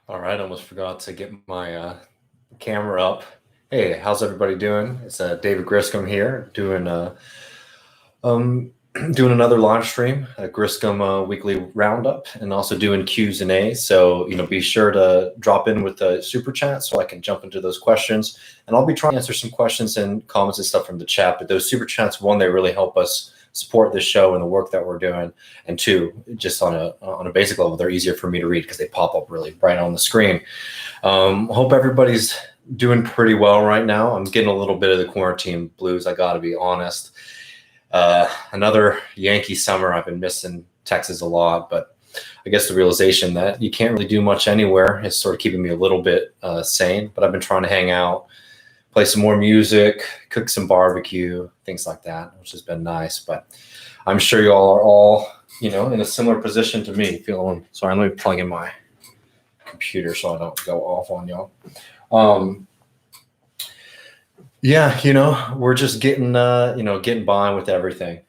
All right, almost forgot to get my camera up. Hey, how's everybody doing? It's David Griscom here doing um, doing another live stream, a Griscom weekly roundup, and also doing Q's and A's. So be sure to drop in with the super chat so I can jump into those questions, and I'll be trying to answer some questions and comments and stuff from the chat. But those super chats, one, they really help us support this show and the work that we're doing, and two, just on a basic level, they're easier for me to read because they pop up really bright on the screen. Hope everybody's doing pretty well right now. I'm getting a little bit of the quarantine blues, I gotta be honest. Another Yankee summer. I've been missing Texas a lot, but I guess the realization that you can't really do much anywhere is sort of keeping me a little bit sane. But I've been trying to hang out, play some more music, cook some barbecue, things like that, which has been nice. But I'm sure y'all are all, in a similar position to me, feeling. Sorry, let me plug in my computer so I don't go off on y'all. We're just getting by with everything.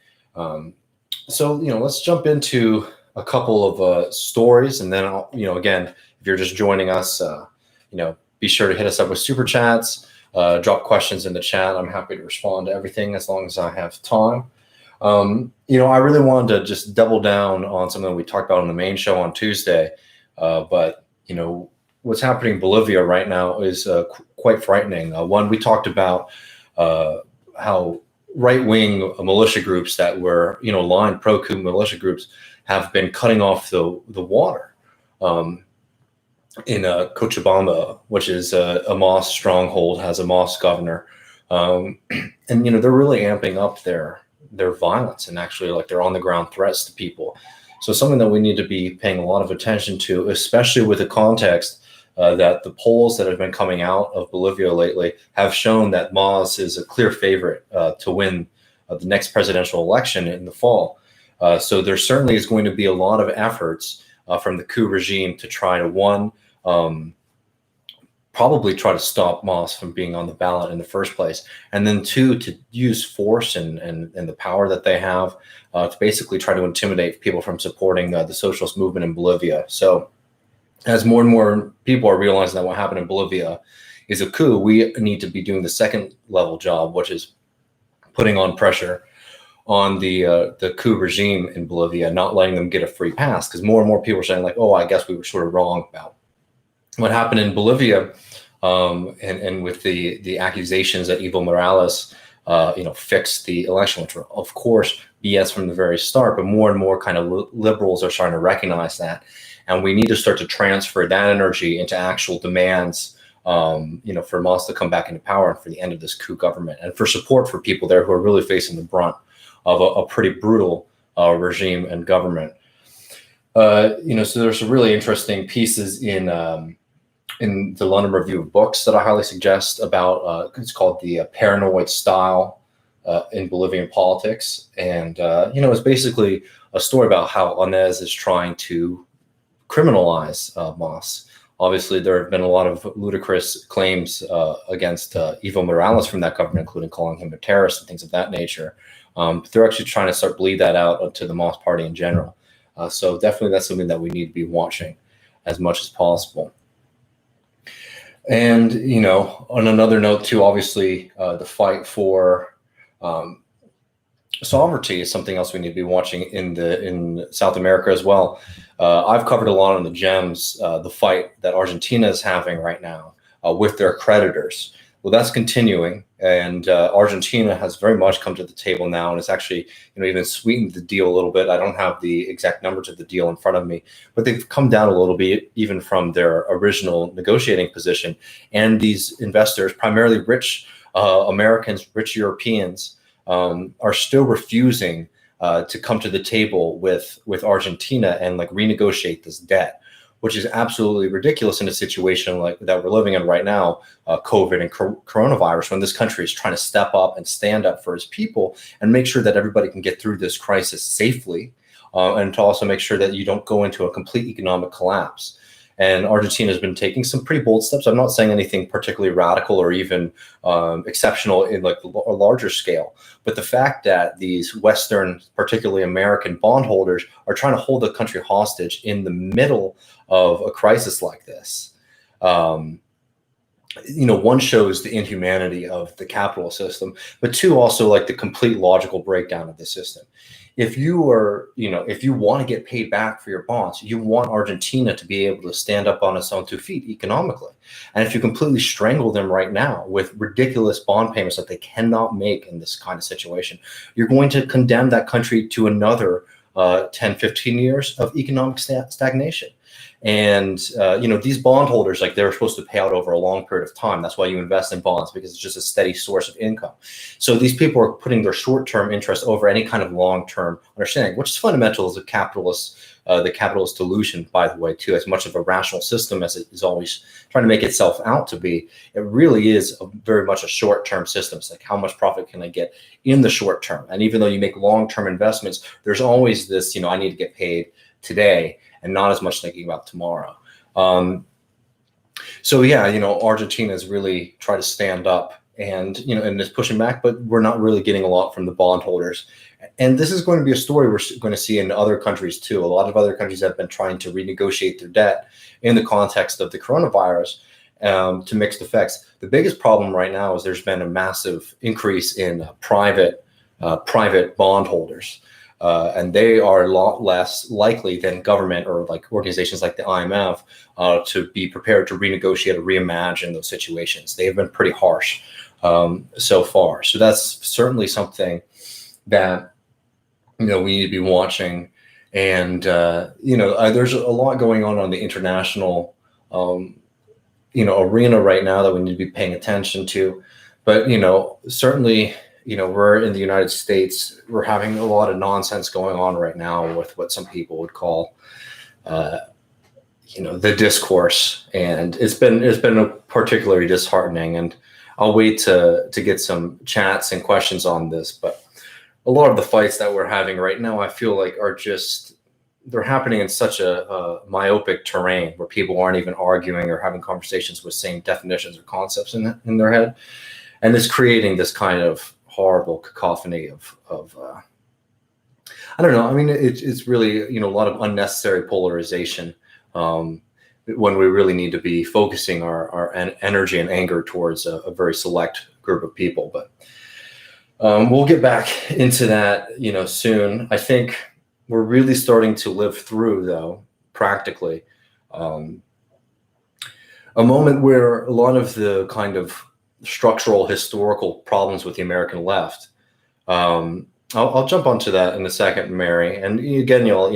So let's jump into a couple of stories, and then again, if you're just joining us, be sure to hit us up with super chats, drop questions in the chat. I'm happy to respond to everything as long as I have time. I really wanted to just double down on something we talked about on the main show on Tuesday, but what's happening in Bolivia right now is quite frightening. One, we talked about how right-wing militia groups that were, aligned pro-coup militia groups have been cutting off the water in Cochabamba, which is a MOS stronghold, has a MOS governor. And, they're really amping up their violence, and actually they're on the ground threats to people. So something that we need to be paying a lot of attention to, especially with the context that the polls that have been coming out of Bolivia lately have shown that MOS is a clear favorite to win the next presidential election in the fall. So there certainly is going to be a lot of efforts from the coup regime to try to, probably try to stop MOS from being on the ballot in the first place, and then two, to use force and the power that they have to basically try to intimidate people from supporting the socialist movement in Bolivia. So as more and more people are realizing that what happened in Bolivia is a coup, we need to be doing the second level job, which is putting on pressure on the coup regime in Bolivia, not letting them get a free pass, because more and more people are saying I guess we were sort of wrong about what happened in Bolivia, and with the accusations that Evo Morales, fixed the election, which were, of course, BS from the very start. But more and more kind of liberals are starting to recognize that, and we need to start to transfer that energy into actual demands, for MOS to come back into power, and for the end of this coup government, and for support for people there who are really facing the brunt of a pretty brutal regime and government. So there's some really interesting pieces in the London Review of Books that I highly suggest about. It's called The Paranoid Style in Bolivian Politics. And, it's basically a story about how Onez is trying to criminalize MOS. Obviously, there have been a lot of ludicrous claims against Evo Morales from that government, including calling him a terrorist and things of that nature. But they're actually trying to start bleed that out to the MOS party in general. So definitely that's something that we need to be watching as much as possible. And, on another note too, obviously, the fight for sovereignty is something else we need to be watching in South America as well. I've covered a lot on the GEMS, the fight that Argentina is having right now with their creditors. Well, that's continuing, and Argentina has very much come to the table now, and it's actually, even sweetened the deal a little bit. I don't have the exact numbers of the deal in front of me, but they've come down a little bit even from their original negotiating position. And these investors, primarily rich Americans, rich Europeans, are still refusing to come to the table with Argentina and renegotiate this debt, which is absolutely ridiculous in a situation like that we're living in right now, COVID and coronavirus, when this country is trying to step up and stand up for its people and make sure that everybody can get through this crisis safely, and to also make sure that you don't go into a complete economic collapse. And Argentina has been taking some pretty bold steps. I'm not saying anything particularly radical or even exceptional in like a larger scale. But the fact that these Western, particularly American bondholders are trying to hold the country hostage in the middle of a crisis like this, one shows the inhumanity of the capitalist system, but two, also like the complete logical breakdown of the system. If you are, if you want to get paid back for your bonds, you want Argentina to be able to stand up on its own 2 feet economically. And if you completely strangle them right now with ridiculous bond payments that they cannot make in this kind of situation, you're going to condemn that country to another 10, 15 years of economic stagnation. And, these bondholders, like they're supposed to pay out over a long period of time. That's why you invest in bonds, because it's just a steady source of income. So these people are putting their short-term interest over any kind of long-term understanding, which is fundamental as the capitalist delusion, by the way, too. As much of a rational system as it is always trying to make itself out to be, it really is very much a short-term system. It's like, how much profit can I get in the short term? And even though you make long-term investments, there's always this, I need to get paid today, and not as much thinking about tomorrow. Argentina has really tried to stand up and is pushing back, but we're not really getting a lot from the bondholders. And this is going to be a story we're going to see in other countries too. A lot of other countries have been trying to renegotiate their debt in the context of the coronavirus to mixed effects. The biggest problem right now is there's been a massive increase in private bondholders. And they are a lot less likely than government or like organizations like the IMF to be prepared to renegotiate or reimagine those situations. They have been pretty harsh so far. So that's certainly something that we need to be watching. And there's a lot going on the international arena right now that we need to be paying attention to. But certainly. We're in the United States. We're having a lot of nonsense going on right now with what some people would call, the discourse, and it's been particularly disheartening. And I'll wait to get some chats and questions on this. But a lot of the fights that we're having right now, I feel like they're happening in such a myopic terrain where people aren't even arguing or having conversations with same definitions or concepts in their head, and it's creating this kind of horrible cacophony of I don't know. I mean, it's really, a lot of unnecessary polarization when we really need to be focusing our energy and anger towards a very select group of people. But we'll get back into that, soon. I think we're really starting to live through, though, practically, a moment where a lot of the kind of structural historical problems with the American left. I'll jump onto that in a second, Mary. And again, you'll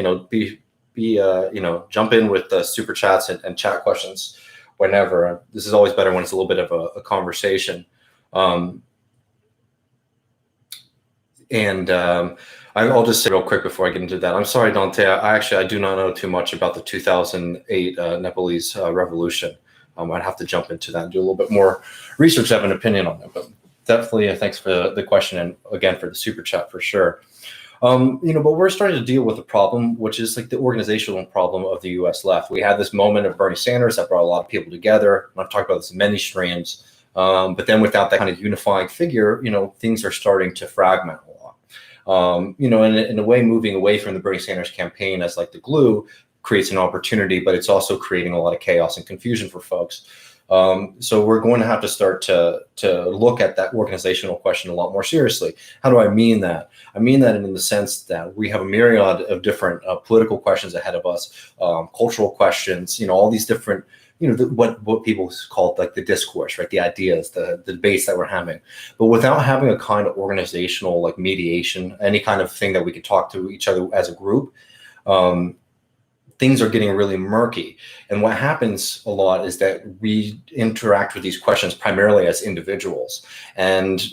jump in with super chats and chat questions whenever. This is always better when it's a little bit of a conversation. I'll just say real quick before I get into that. I'm sorry, Dante. I do not know too much about the 2008 Nepalese revolution. I'd have to jump into that and do a little bit more research. I have an opinion on it, but definitely thanks for the question, and again for the super chat for sure. But we're starting to deal with a problem, which is like the organizational problem of the U.S. left. We had this moment of Bernie Sanders that brought a lot of people together. And I've talked about this in many streams, but then without that kind of unifying figure, things are starting to fragment a lot. In a way, moving away from the Bernie Sanders campaign as like the glue creates an opportunity, but it's also creating a lot of chaos and confusion for folks. So we're going to have to start to look at that organizational question a lot more seriously. How do I mean that? I mean that in the sense that we have a myriad of different political questions ahead of us, cultural questions, all these different, what people call like the discourse, right? The ideas, the debates that we're having. But without having a kind of organizational like mediation, any kind of thing that we could talk to each other as a group, things are getting really murky. And what happens a lot is that we interact with these questions primarily as individuals. And,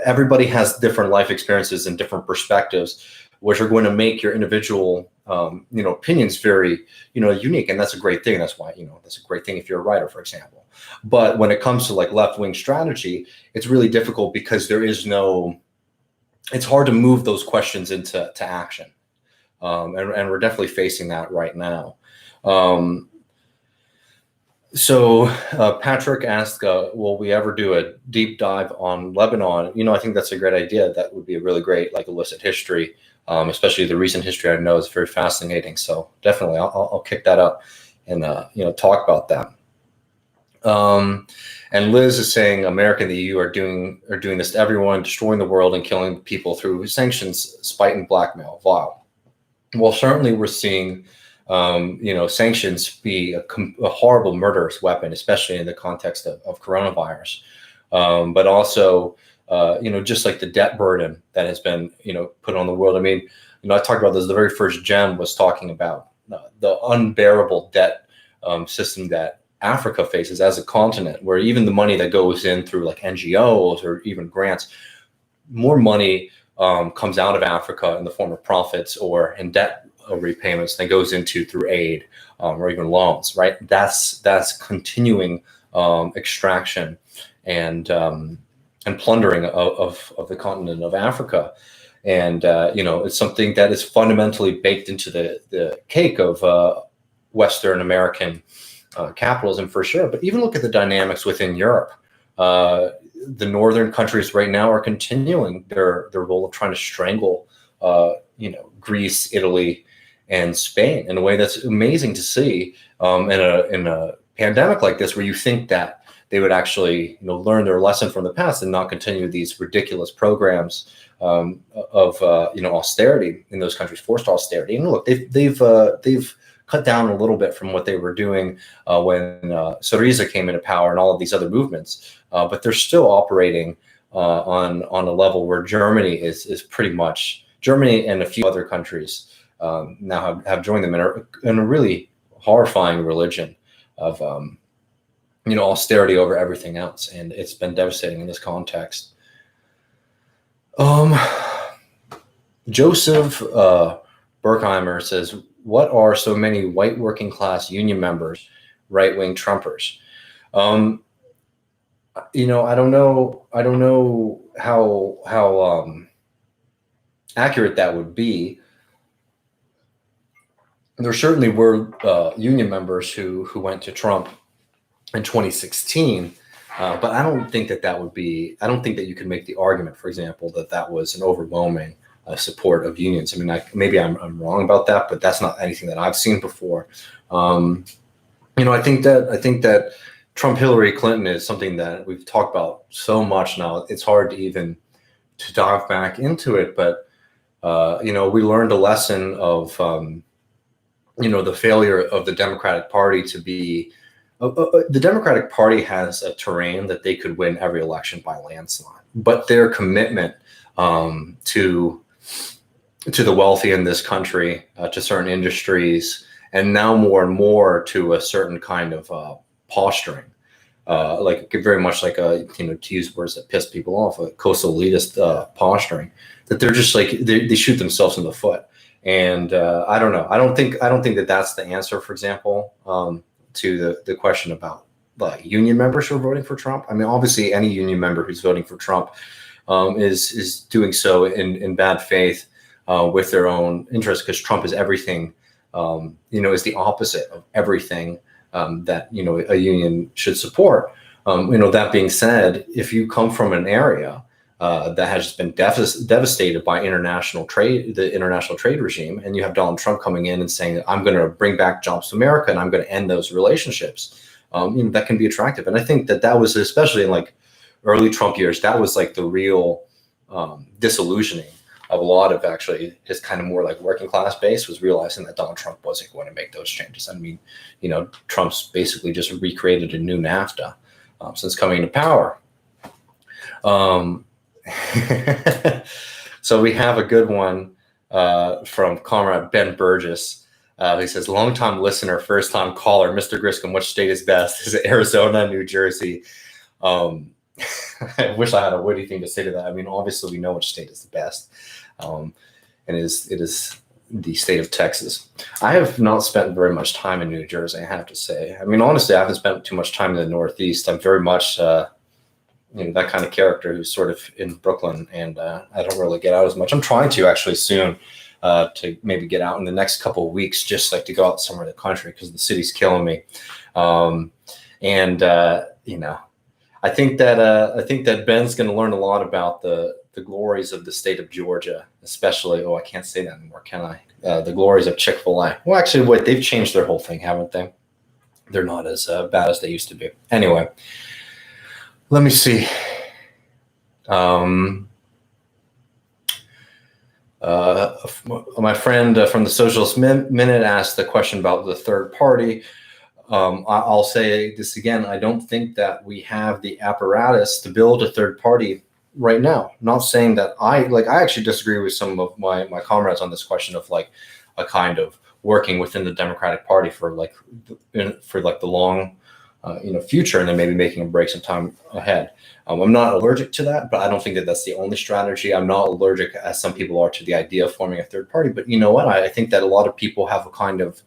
everybody has different life experiences and different perspectives, which are going to make your individual, opinions very, unique. And that's a great thing. That's why, that's a great thing if you're a writer, for example. But when it comes to like left-wing strategy, it's really difficult because it's hard to move those questions into action. And we're definitely facing that right now. So Patrick asked, will we ever do a deep dive on Lebanon? I think that's a great idea. That would be a really great, like, illicit history, especially the recent history. I know is very fascinating. So definitely, I'll kick that up and talk about that. And Liz is saying America and the EU are doing this to everyone, destroying the world and killing people through sanctions, spite, and blackmail. Wow. Well, certainly we're seeing sanctions be a horrible murderous weapon, especially in the context of coronavirus. But also, just like the debt burden that has been, put on the world. I mean, I talked about this. The very first gem was talking about the unbearable debt system that Africa faces as a continent, where even the money that goes in through like NGOs or even grants, more money comes out of Africa in the form of profits or in debt repayments than goes into through aid or even loans, right? That's continuing extraction and plundering of the continent of Africa. And, it's something that is fundamentally baked into the cake of Western American capitalism for sure. But even look at the dynamics within Europe. The northern countries right now are continuing their role of trying to strangle, Greece, Italy, and Spain in a way that's amazing to see in a pandemic like this, where you think that they would actually, learn their lesson from the past and not continue these ridiculous programs of austerity in those countries, forced austerity. And look, they've cut down a little bit from what they were doing when Syriza came into power and all of these other movements, but they're still operating on a level where Germany is pretty much, Germany and a few other countries now have joined them in a really horrifying religion of austerity over everything else, and it's been devastating in this context. Joseph Berkheimer says, what are so many white working class union members, right-wing Trumpers? I don't know how accurate that would be. There certainly were union members who went to Trump in 2016, but I don't think that would be. I don't think that you can make the argument, for example, that was an overwhelming support of unions. I mean, maybe I'm wrong about that, but that's not anything that I've seen before. I think that Trump, Hillary Clinton is something that we've talked about so much now. It's hard to dive back into it, but we learned a lesson of the failure of the Democratic Party to be. The Democratic Party has a terrain that they could win every election by landslide, but their commitment to the wealthy in this country, to certain industries, and now more and more to a certain kind of posturing, like very much like to use words that piss people off, a coastal elitist posturing, that they're just like they shoot themselves in the foot. And I don't know. I don't think that that's the answer. For example, to the question about union members who are voting for Trump. I mean, obviously, any union member who's voting for Trump is doing so in bad faith with their own interests, because Trump is everything, is the opposite of everything that a union should support. That being said, if you come from an area that has just been devastated by the international trade regime, and you have Donald Trump coming in and saying that I'm going to bring back jobs to America and I'm going to end those relationships, that can be attractive. And I think that was, especially in like early Trump years, that was like the real disillusioning of a lot of actually his kind of more like working class base, was realizing that Donald Trump wasn't going to make those changes. I mean, Trump's basically just recreated a new NAFTA since coming into power. So we have a good one from Comrade Ben Burgess. He says, long-time listener, first-time caller, Mr. Griscom, which state is best? Is it Arizona, New Jersey? I wish I had a witty thing to say to that. I mean, obviously we know which state is the best, and it is the state of Texas. I have not spent very much time in New Jersey, I have to say. I mean, honestly, I haven't spent too much time in the Northeast. I'm very much that kind of character who's sort of in Brooklyn, and I don't really get out as much. I'm trying to actually soon. to maybe get out in the next couple of weeks, just like to go out somewhere in the country because the city's killing me. You know, I think that Ben's going to learn a lot about the glories of the state of Georgia, especially. Oh, I can't say that anymore, can I? The glories of Chick-fil-A. Well, actually, wait, they've changed their whole thing, haven't they? They're not as bad as they used to be. Anyway, let me see. My friend from the Socialist Minute asked the question about the third party. I'll say this again. I don't think that we have the apparatus to build a third party right now. I'm not saying that I actually disagree with some of my comrades on this question of like a kind of working within the Democratic Party for the long future, and then maybe making a break some time ahead. I'm not allergic to that, but I don't think that that's the only strategy. I'm not allergic, as some people are, to the idea of forming a third party. But you know what? I think that a lot of people have a kind of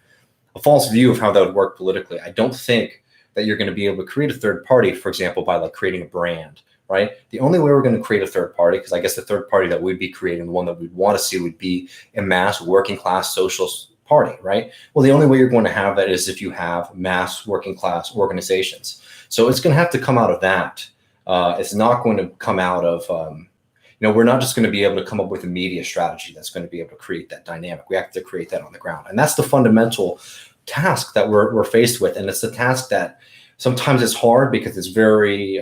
a false view of how that would work politically. I don't think that you're going to be able to create a third party, for example, by like creating a brand, right? The only way we're going to create a third party, because I guess the third party that we'd be creating, the one that we'd want to see, would be a mass working class socialist party, right? Well, the only way you're going to have that is if you have mass working class organizations. So it's going to have to come out of that. It's not going to come out of, we're not just going to be able to come up with a media strategy that's going to be able to create that dynamic. We have to create that on the ground. And that's the fundamental task that we're faced with. And it's the task that sometimes it's hard because it's very,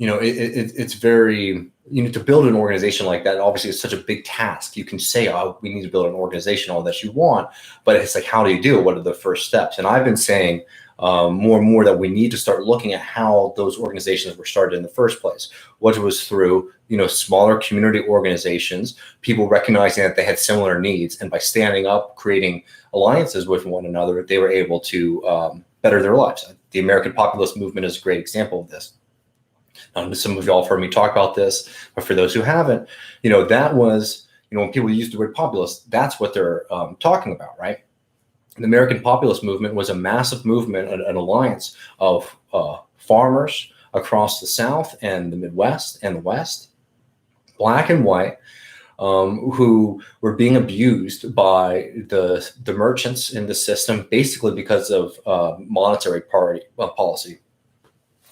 it's very, to build an organization like that, obviously it's such a big task. You can say, oh, we need to build an organization, all that you want, but it's like, how do you do it? What are the first steps? And I've been saying more and more that we need to start looking at how those organizations were started in the first place. What was through, smaller community organizations, people recognizing that they had similar needs, and by standing up, creating alliances with one another, they were able to better their lives. The American populist movement is a great example of this. Some of y'all have heard me talk about this, but for those who haven't, that was, when people use the word populist, that's what they're talking about, right? The American populist movement was a massive movement, an alliance of farmers across the South and the Midwest and the West, black and white, who were being abused by the merchants in the system, basically because of monetary policy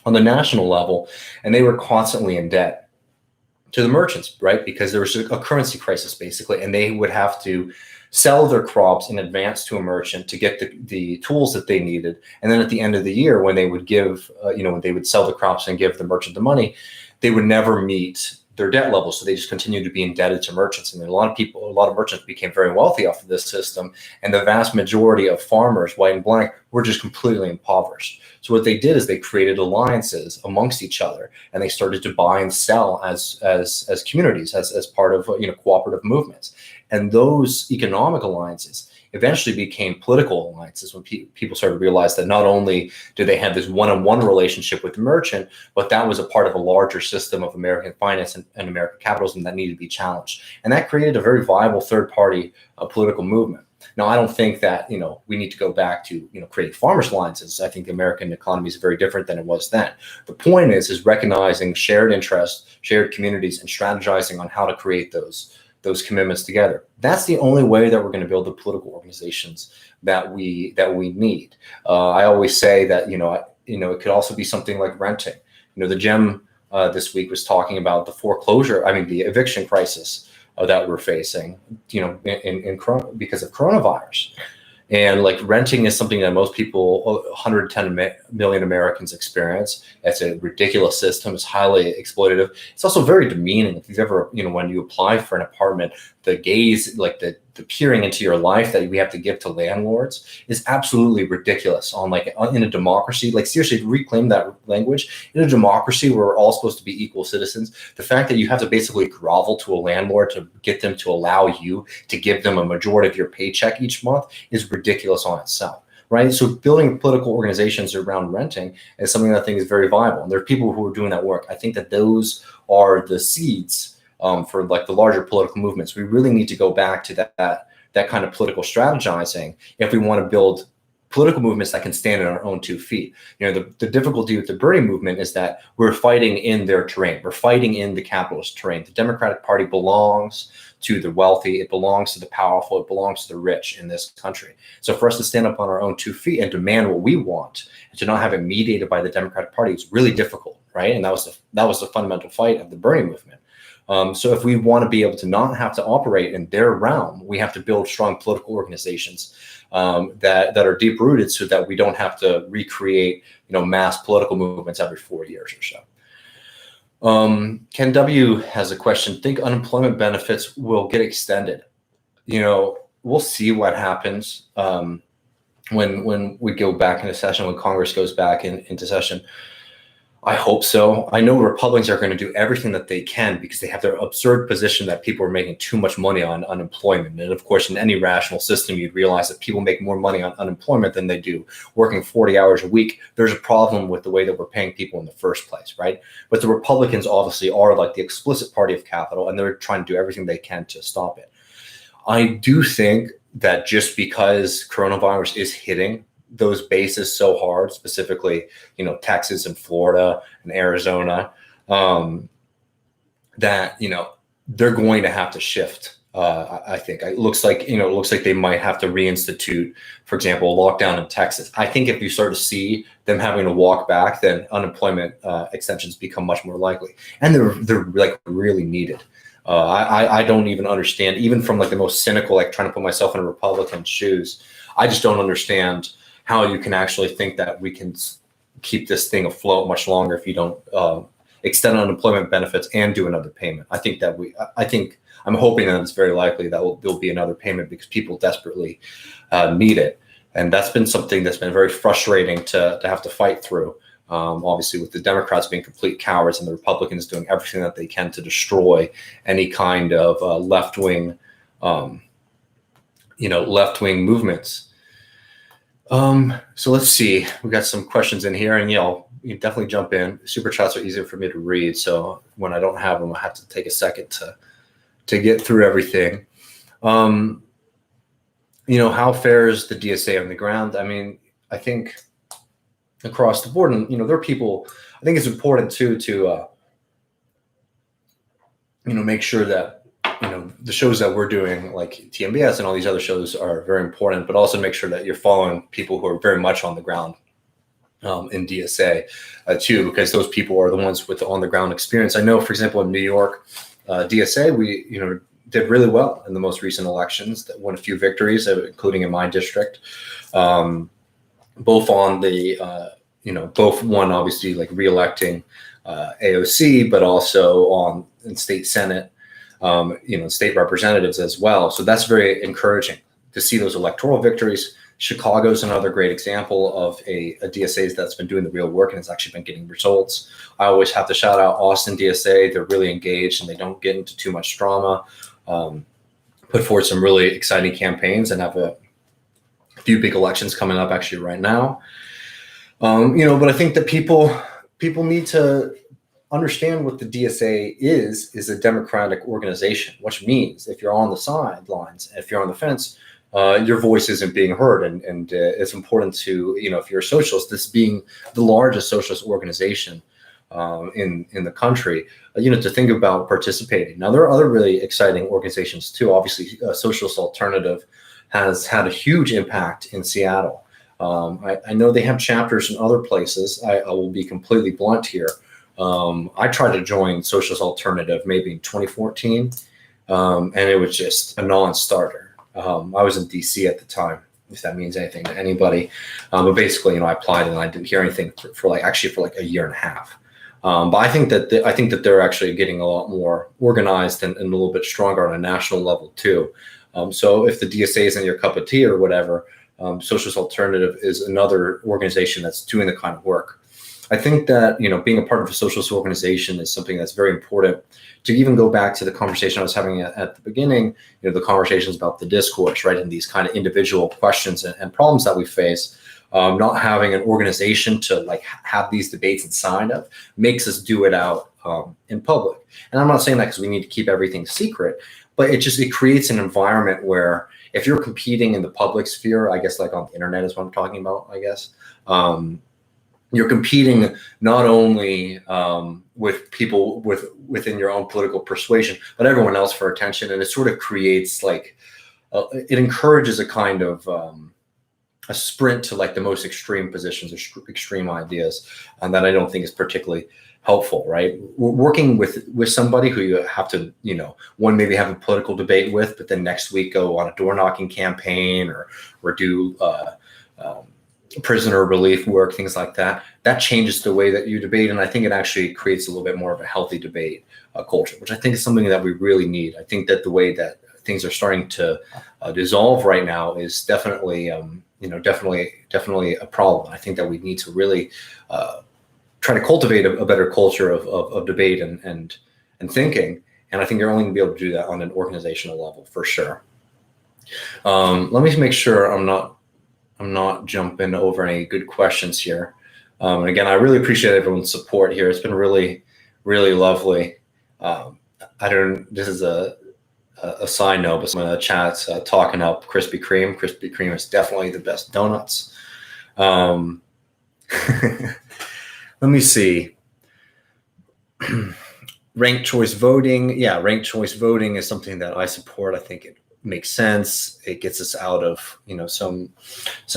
on the national level, and they were constantly in debt to the merchants, right? Because there was a currency crisis, basically, and they would have to sell their crops in advance to a merchant to get the tools that they needed. And then at the end of the year, when they would give, when they would sell the crops and give the merchant the money, they would never meet their debt level. So they just continued to be indebted to merchants. And a lot of merchants became very wealthy off of this system. And the vast majority of farmers, white and black, were just completely impoverished. So what they did is they created alliances amongst each other, and they started to buy and sell as communities, as part of cooperative movements. And those economic alliances eventually became political alliances when people started to realize that not only did they have this one-on-one relationship with the merchant, but that was a part of a larger system of American finance and American capitalism that needed to be challenged. And that created a very viable third-party political movement. Now, I don't think that, we need to go back to, creating farmers' alliances. I think the American economy is very different than it was then. The point is recognizing shared interests, shared communities, and strategizing on how to create those commitments together. That's the only way that we're going to build the political organizations that we need. I always say that, it could also be something like renting. The GEM this week was talking about the eviction crisis that we're facing, because of coronavirus. And like renting is something that most people, 110 million Americans, experience. It's a ridiculous system. It's highly exploitative. It's also very demeaning. If you've ever, when you apply for an apartment, the gaze, like the peering into your life that we have to give to landlords is absolutely ridiculous. In a democracy, like seriously, reclaim that language. In a democracy where we're all supposed to be equal citizens, the fact that you have to basically grovel to a landlord to get them to allow you to give them a majority of your paycheck each month is ridiculous on itself, right? So building political organizations around renting is something that I think is very viable. And there are people who are doing that work. I think that those are the seeds for like the larger political movements. We really need to go back to that kind of political strategizing if we want to build political movements that can stand on our own 2 feet. The difficulty with the Bernie movement is that we're fighting in their terrain. We're fighting in the capitalist terrain. The Democratic Party belongs to the wealthy. It belongs to the powerful. It belongs to the rich in this country. So for us to stand up on our own 2 feet and demand what we want and to not have it mediated by the Democratic Party is really difficult, right? And that was the fundamental fight of the Bernie movement. So if we want to be able to not have to operate in their realm, we have to build strong political organizations that are deep rooted, so that we don't have to recreate, mass political movements every 4 years or so. Ken W has a question. Think unemployment benefits will get extended? We'll see what happens when we go back into session, when Congress goes back into session. I hope so. I know Republicans are going to do everything that they can because they have their absurd position that people are making too much money on unemployment. And of course, in any rational system, you'd realize that people make more money on unemployment than they do working 40 hours a week. There's a problem with the way that we're paying people in the first place, right? But the Republicans obviously are like the explicit party of capital, and they're trying to do everything they can to stop it. I do think that just because coronavirus is hitting those bases so hard, specifically, Texas and Florida and Arizona, that, they're going to have to shift. I think it looks like they might have to reinstitute, for example, a lockdown in Texas. I think if you start to see them having to walk back, then unemployment extensions become much more likely, and they're like really needed. I don't even understand, even from like the most cynical, like trying to put myself in a Republican's shoes. I just don't understand how you can actually think that we can keep this thing afloat much longer if you don't extend unemployment benefits and do another payment. I think I'm hoping that it's very likely that there'll be another payment because people desperately need it. And that's been something that's been very frustrating to have to fight through. Obviously, with the Democrats being complete cowards and the Republicans doing everything that they can to destroy any kind of left-wing movements. So let's see. We got some questions in here, and you definitely jump in. Super chats are easier for me to read, so when I don't have them, I have to take a second to get through everything. How fares the DSA on the ground? I mean, I think across the board, and there are people. I think it's important too to make sure that the shows that we're doing, like TMBS and all these other shows, are very important, but also make sure that you're following people who are very much on the ground in DSA too, because those people are the ones with the on the ground experience. I know, for example, in New York, DSA, we did really well in the most recent elections, that won a few victories, including in my district. Both on the both won, obviously, like re-electing AOC, but also in state senate. State representatives as well. So that's very encouraging to see those electoral victories. Chicago's another great example of a DSA that's been doing the real work and has actually been getting results. I always have to shout out Austin DSA. They're really engaged and they don't get into too much drama. Put forward some really exciting campaigns and have a few big elections coming up actually right now. But I think that people need to understand what the DSA is a democratic organization, which means if you're on the sidelines, if you're on the fence, your voice isn't being heard. And it's important to, if you're a socialist, this being the largest socialist organization in the country, to think about participating. Now, there are other really exciting organizations too. Obviously, Socialist Alternative has had a huge impact in Seattle. I know they have chapters in other places. I will be completely blunt here. I tried to join Socialist Alternative maybe in 2014, and it was just a non-starter. I was in DC at the time, if that means anything to anybody. But basically, I applied and I didn't hear anything for like a year and a half. But I think that they're actually getting a lot more organized and a little bit stronger on a national level too. So if the DSA isn't your cup of tea or whatever, Socialist Alternative is another organization that's doing the kind of work. I think that, being a part of a socialist organization is something that's very important. To even go back to the conversation I was having at the beginning, the conversations about the discourse, right, and these kind of individual questions and problems that we face, not having an organization to like have these debates inside of makes us do it out in public. And I'm not saying that because we need to keep everything secret, but it creates an environment where if you're competing in the public sphere, I guess like on the internet is what I'm talking about, I guess, you're competing not only with people within your own political persuasion, but everyone else for attention. And it sort of creates like, it encourages a kind of a sprint to like the most extreme positions or extreme ideas, and that I don't think is particularly helpful, right? Working with somebody who you have to, one maybe have a political debate with, but then next week go on a door knocking campaign or do prisoner relief work, things like that. That changes the way that you debate, and I think it actually creates a little bit more of a healthy debate culture, which I think is something that we really need. I think that the way that things are starting to dissolve right now is definitely, definitely a problem. I think that we need to really try to cultivate a better culture of debate and thinking, and I think you're only going to be able to do that on an organizational level for sure. Let me make sure I'm not jumping over any good questions here. And again, I really appreciate everyone's support here. It's been really, really lovely. This is a side note, but some of the chats talking up Krispy Kreme. Krispy Kreme is definitely the best donuts. Let me see. Ranked choice voting. Yeah, ranked choice voting is something that I support. I think it makes sense. It gets us out of, some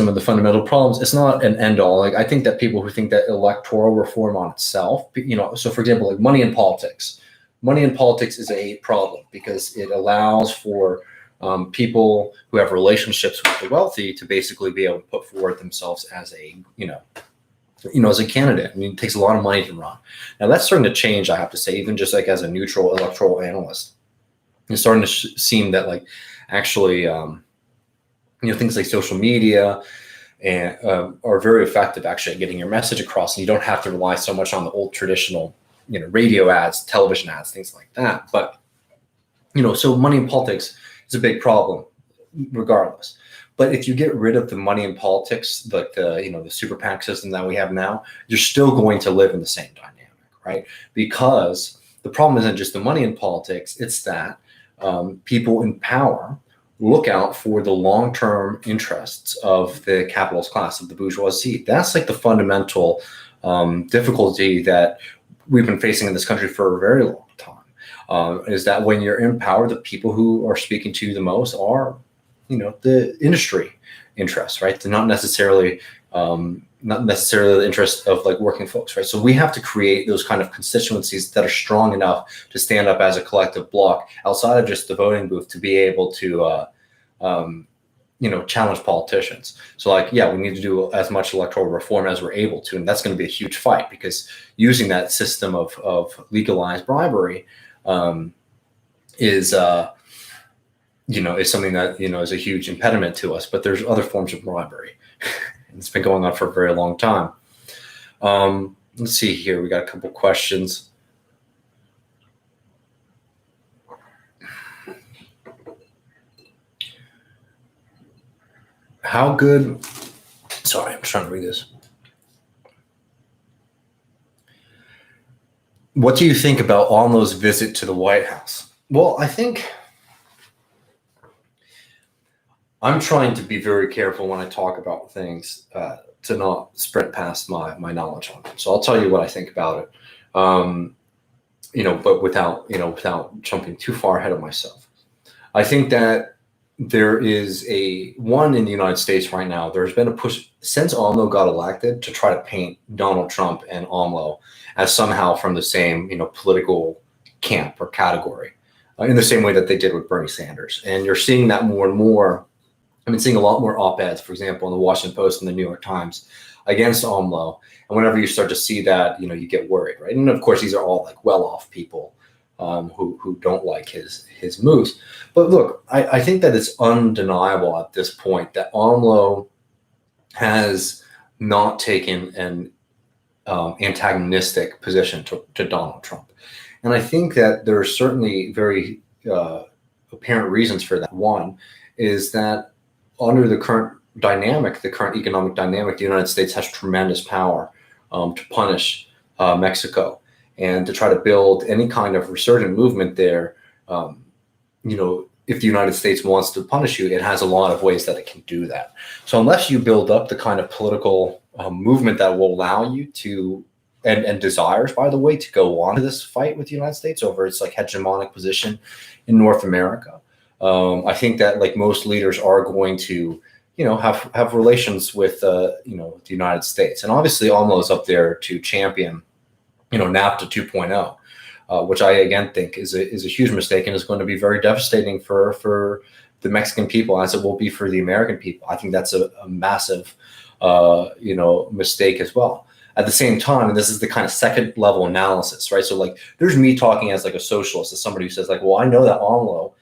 of the fundamental problems. It's not an end all. Like, I think that people who think that electoral reform on itself, so for example, like money in politics is a problem because it allows for people who have relationships with the wealthy to basically be able to put forward themselves as a, as a candidate. I mean, it takes a lot of money to run. Now that's starting to change, I have to say, even just like as a neutral electoral analyst. It's starting to seem that like actually, things like social media and are very effective actually at getting your message across, and you don't have to rely so much on the old traditional, radio ads, television ads, things like that. But, so money in politics is a big problem regardless. But if you get rid of the money in politics, like the super PAC system that we have now, you're still going to live in the same dynamic, right? Because the problem isn't just the money in politics, it's that people in power look out for the long-term interests of the capitalist class, of the bourgeoisie. That's like the fundamental difficulty that we've been facing in this country for a very long time, is that when you're in power, the people who are speaking to you the most are, the industry interests, right? They're not necessarily the interest of like working folks, right? So we have to create those kind of constituencies that are strong enough to stand up as a collective bloc outside of just the voting booth to be able to, challenge politicians. So like, yeah, we need to do as much electoral reform as we're able to, and that's going to be a huge fight because using that system of legalized bribery is something that, is a huge impediment to us, but there's other forms of bribery. It's been going on for a very long time. Let's see here. We got a couple questions. How good? Sorry, I'm trying to read this. What do you think about AMLO's visit to the White House? Well, I think I'm trying to be very careful when I talk about things to not sprint past my knowledge on it. So I'll tell you what I think about it, but without jumping too far ahead of myself. I think that there is in the United States right now, there's been a push since AMLO got elected to try to paint Donald Trump and AMLO as somehow from the same, political camp or category, in the same way that they did with Bernie Sanders. And you're seeing that more and more. I've been seeing a lot more op-eds, for example, in the Washington Post and the New York Times against AMLO. And whenever you start to see that, you get worried, right? And of course, these are all like well-off people who don't like his moves. But look, I think that it's undeniable at this point that AMLO has not taken an antagonistic position to Donald Trump. And I think that there are certainly very apparent reasons for that. One is that under the current dynamic, the current economic dynamic, the United States has tremendous power to punish Mexico and to try to build any kind of resurgent movement there. if the United States wants to punish you, it has a lot of ways that it can do that. So unless you build up the kind of political movement that will allow you to, and desires, by the way, to go on to this fight with the United States over its like hegemonic position in North America, I think that like most leaders are going to, have relations with, the United States. And obviously AMLO is up there to champion, NAFTA 2.0. Which I again think is a huge mistake and is going to be very devastating for the Mexican people, as it will be for the American people. I think that's a massive mistake as well. At the same time, and this is the kind of second level analysis, right? So like there's me talking as like a socialist, as somebody who says like, well, I know that AMLO,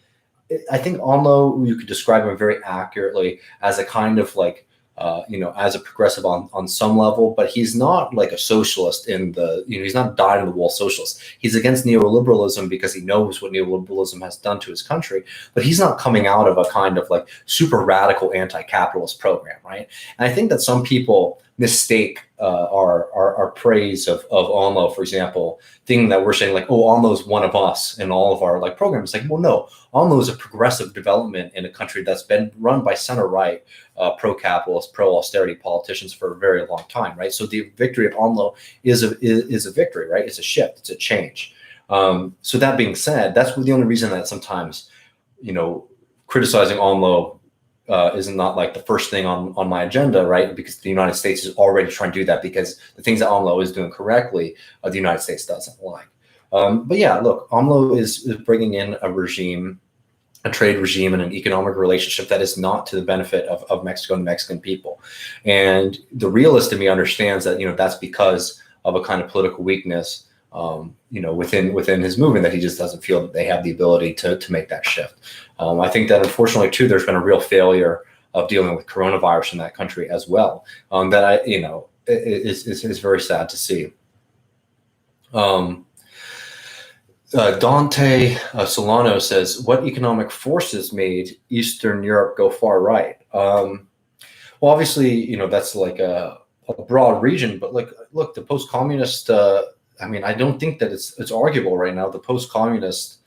I think AMLO, you could describe him very accurately as a kind of like, as a progressive on some level, but he's not like a socialist in the, he's not dyed in the wool socialist. He's against neoliberalism because he knows what neoliberalism has done to his country, but he's not coming out of a kind of like super radical anti-capitalist program, right? And I think that some people mistake our praise of AMLO, for example, thinking that we're saying like, oh, AMLO is one of us in all of our like programs. Like, well, no, AMLO is a progressive development in a country that's been run by center-right, pro-capitalist, pro-austerity politicians for a very long time, right? So the victory of AMLO is a victory, right? It's a shift, it's a change. So that being said, that's the only reason that sometimes, criticizing AMLO is not like the first thing on my agenda, right? Because the United States is already trying to do that, because the things that AMLO is doing correctly, the United States doesn't like. But yeah, look, AMLO is bringing in a trade regime and an economic relationship that is not to the benefit of Mexico and the Mexican people. And the realist in me understands that, that's because of a kind of political weakness, within his movement, that he just doesn't feel that they have the ability to make that shift. I think that unfortunately too, there's been a real failure of dealing with coronavirus in that country as well. That is very sad to see. Dante Solano says, what economic forces made Eastern Europe go far right? Well, obviously, that's like a broad region, but like, look, the post-communist, I don't think that it's arguable right now. The post-communist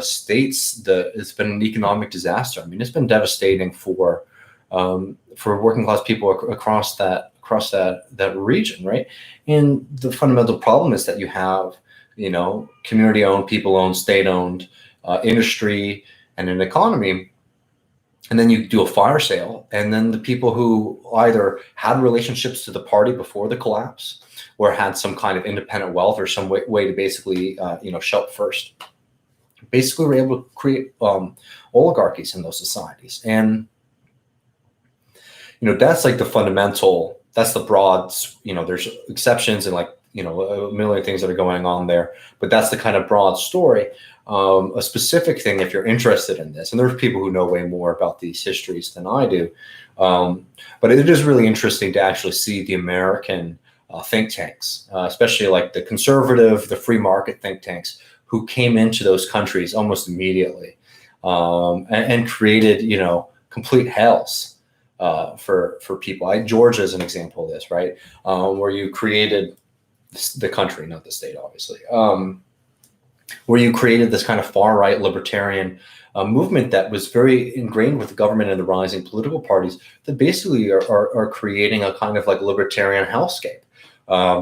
states, it's been an economic disaster. It's been devastating for working class people across that region, right? And the fundamental problem is that you have, community-owned, people-owned, state-owned industry and an economy. And then you do a fire sale, and then the people who either had relationships to the party before the collapse, or had some kind of independent wealth or some way to basically, show up first, basically were able to create oligarchies in those societies. And, that's like the fundamental, that's the broad, there's exceptions and like, a million things that are going on there, but that's the kind of broad story. A specific thing, if you're interested in this, and there's people who know way more about these histories than I do, but it is really interesting to actually see the American think tanks, especially like the conservative, the free market think tanks, who came into those countries almost immediately and created, complete hells for people. Georgia is an example of this, right? Where you created the country, not the state, obviously, where you created this kind of far-right libertarian movement that was very ingrained with the government and the rising political parties that basically are creating a kind of like libertarian hellscape,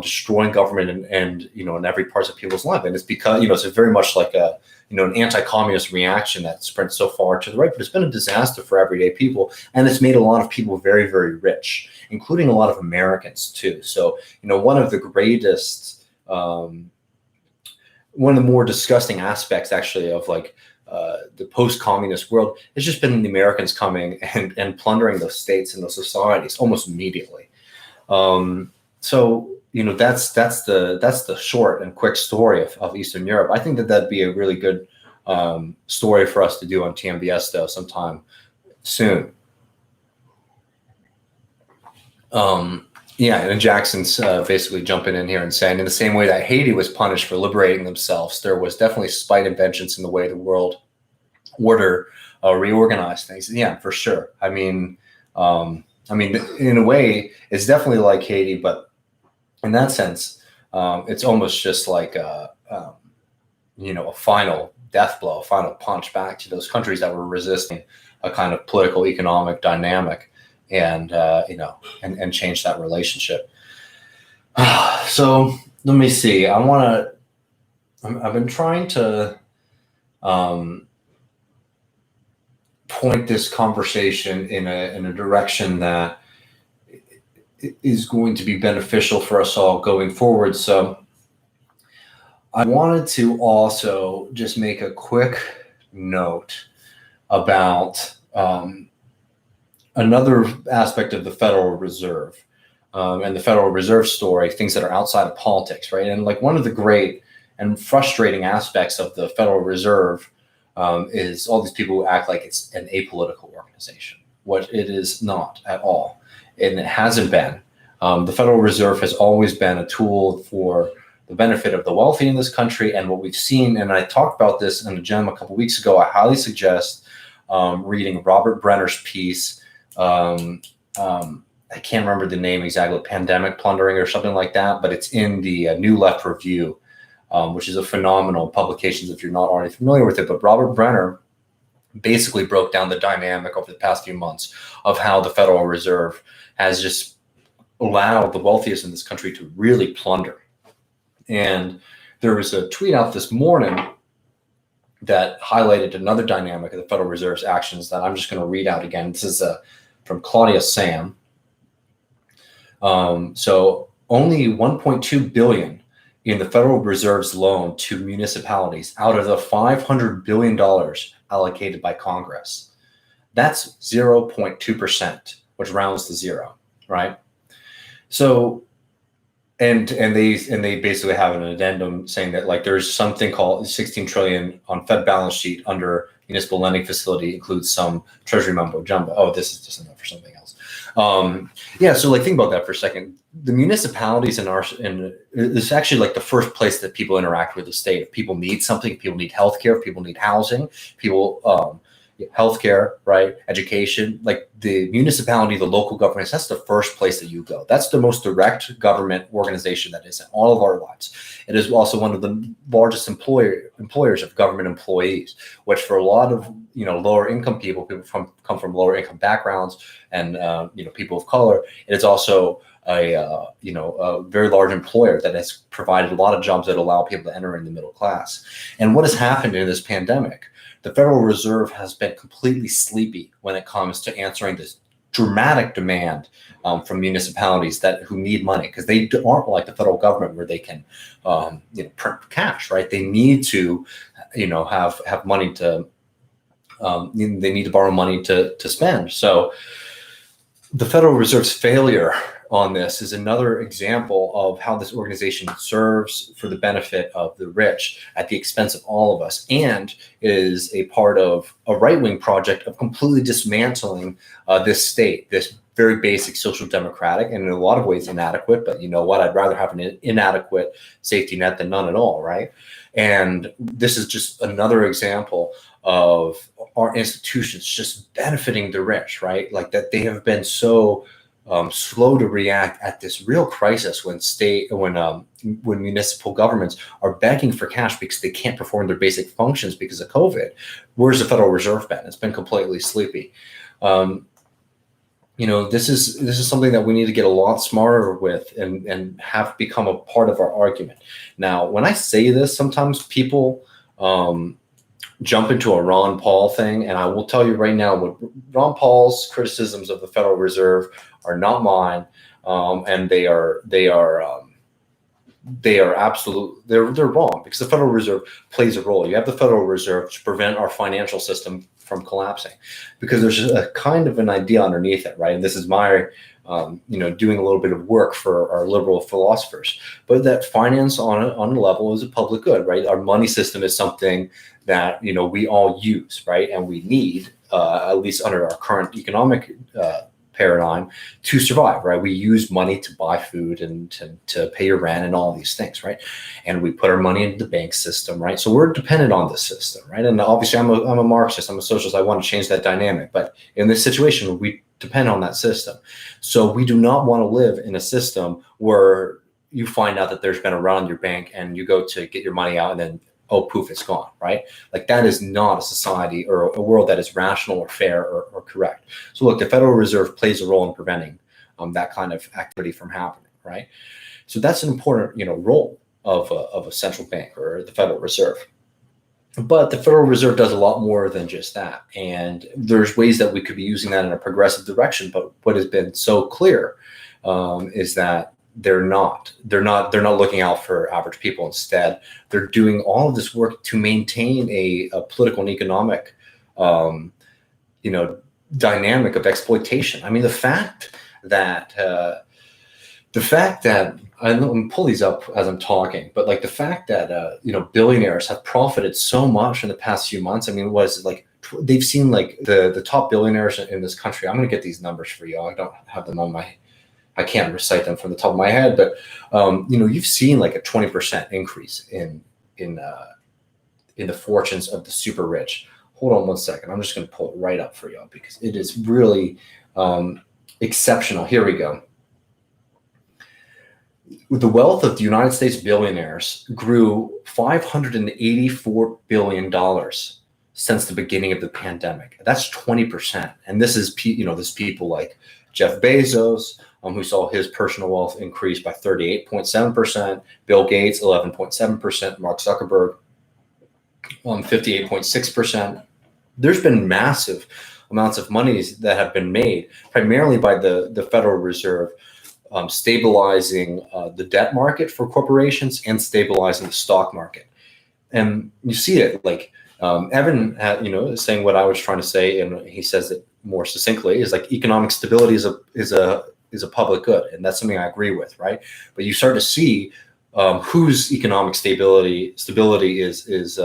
destroying government and in every part of people's life. And it's because, it's very much like an anti-communist reaction that sprints so far to the right, but it's been a disaster for everyday people. And it's made a lot of people very, very rich, including a lot of Americans too. So, one of the greatest, one of the more disgusting aspects actually of like the post-communist world has just been the Americans coming and plundering those states and those societies almost immediately. So, that's the short and quick story of Eastern Europe. I think that'd be a really good story for us to do on TMBS though sometime soon. Yeah, and Jackson's basically jumping in here and saying, in the same way that Haiti was punished for liberating themselves, there was definitely spite and vengeance in the way the world order reorganized things. Yeah, for sure. in a way, it's definitely like Haiti, but in that sense, it's almost just like a final death blow, a final punch back to those countries that were resisting a kind of political economic dynamic, and and change that relationship. So let me see. I've been trying to point this conversation in a direction that is going to be beneficial for us all going forward. So I wanted to also just make a quick note about another aspect of the Federal Reserve and the Federal Reserve story, things that are outside of politics, right? And like one of the great and frustrating aspects of the Federal Reserve is all these people who act like it's an apolitical organization, what it is not at all. And it hasn't been. The Federal Reserve has always been a tool for the benefit of the wealthy in this country. And what we've seen, and I talked about this in the gym a couple of weeks ago, I highly suggest reading Robert Brenner's piece. I can't remember the name exactly, Pandemic Plundering or something like that, but it's in the New Left Review, which is a phenomenal publication if you're not already familiar with it. But Robert Brenner basically broke down the dynamic over the past few months of how the Federal Reserve has just allowed the wealthiest in this country to really plunder. And there was a tweet out this morning that highlighted another dynamic of the Federal Reserve's actions that I'm just going to read out again. This is from Claudia Sam. So only $1.2 billion in the Federal Reserve's loan to municipalities out of the $500 billion allocated by Congress. That's 0.2%, which rounds to zero, right? So, and they basically have an addendum saying that like there's something called 16 trillion on Fed balance sheet under municipal lending facility, includes some treasury mumbo jumbo. Oh, this is just enough for something else. So like think about that for a second. The municipalities it's actually like the first place that people interact with the state. If people need something, if people need healthcare, if people need housing, healthcare, right? Education, like the municipality, the local governments, that's the first place that you go. That's the most direct government organization that is in all of our lives. It is also one of the largest employers of government employees, which for a lot of lower income people come from lower income backgrounds, and people of color, it is also a very large employer that has provided a lot of jobs that allow people to enter in the middle class. And what has happened in this pandemic? The Federal Reserve has been completely sleepy when it comes to answering this dramatic demand from municipalities who need money, because they aren't like the federal government where they can print cash, right? They need to have money to they need to borrow money to spend. So the Federal Reserve's failure on this is another example of how this organization serves for the benefit of the rich at the expense of all of us, and is a part of a right-wing project of completely dismantling this state, this very basic social democratic and in a lot of ways inadequate, but you know what, I'd rather have an inadequate safety net than none at all, right? And this is just another example of our institutions just benefiting the rich, right? Like that they have been so slow to react at this real crisis when municipal governments are begging for cash because they can't perform their basic functions because of COVID. Where's the Federal Reserve been? It's been completely sleepy. This is something that we need to get a lot smarter with and have become a part of our argument. Now, when I say this, sometimes people jump into a Ron Paul thing, and I will tell you right now, what Ron Paul's criticisms of the Federal Reserve are not mine, and they're wrong, because the Federal Reserve plays a role. You have the Federal Reserve to prevent our financial system from collapsing, because there's a kind of an idea underneath it, right? And this is my doing a little bit of work for our liberal philosophers, but that finance on a level is a public good, right? Our money system is something that we all use, right? And we need, at least under our current economic paradigm, to survive, right? We use money to buy food and to pay your rent and all these things, right? And we put our money into the bank system, right? So we're dependent on this system, right? And obviously I'm a Marxist, I'm a socialist, I want to change that dynamic, but in this situation, we depend on that system. So we do not want to live in a system where you find out that there's been a run on your bank and you go to get your money out and then oh, poof, it's gone, right? Like that is not a society or a world that is rational or fair or correct. So look, the Federal Reserve plays a role in preventing that kind of activity from happening, right? So that's an important, role of a central bank or the Federal Reserve. But the Federal Reserve does a lot more than just that. And there's ways that we could be using that in a progressive direction. But what has been so clear is that they're not looking out for average people. Instead, they're doing all of this work to maintain a political and economic, dynamic of exploitation. I mean, the fact that I'm pull these up as I'm talking, but like the fact that billionaires have profited so much in the past few months. I mean, was like they've seen like the top billionaires in this country. I'm going to get these numbers for you. I don't have them I can't recite them from the top of my head, but you've seen like a 20% increase in the fortunes of the super rich. Hold on one second. I'm just going to pull it right up for y'all because it is really exceptional. Here we go. The wealth of the United States billionaires grew $584 billion since the beginning of the pandemic. That's 20%. And this is, this people like Jeff Bezos, who saw his personal wealth increase by 38.7%, Bill Gates, 11.7%, Mark Zuckerberg, 58.6%. There's been massive amounts of monies that have been made, primarily by the Federal Reserve, stabilizing the debt market for corporations and stabilizing the stock market. And you see it like Evan is saying what I was trying to say, and he says it more succinctly, is like economic stability is a public good, and that's something I agree with, right? But you start to see whose economic stability is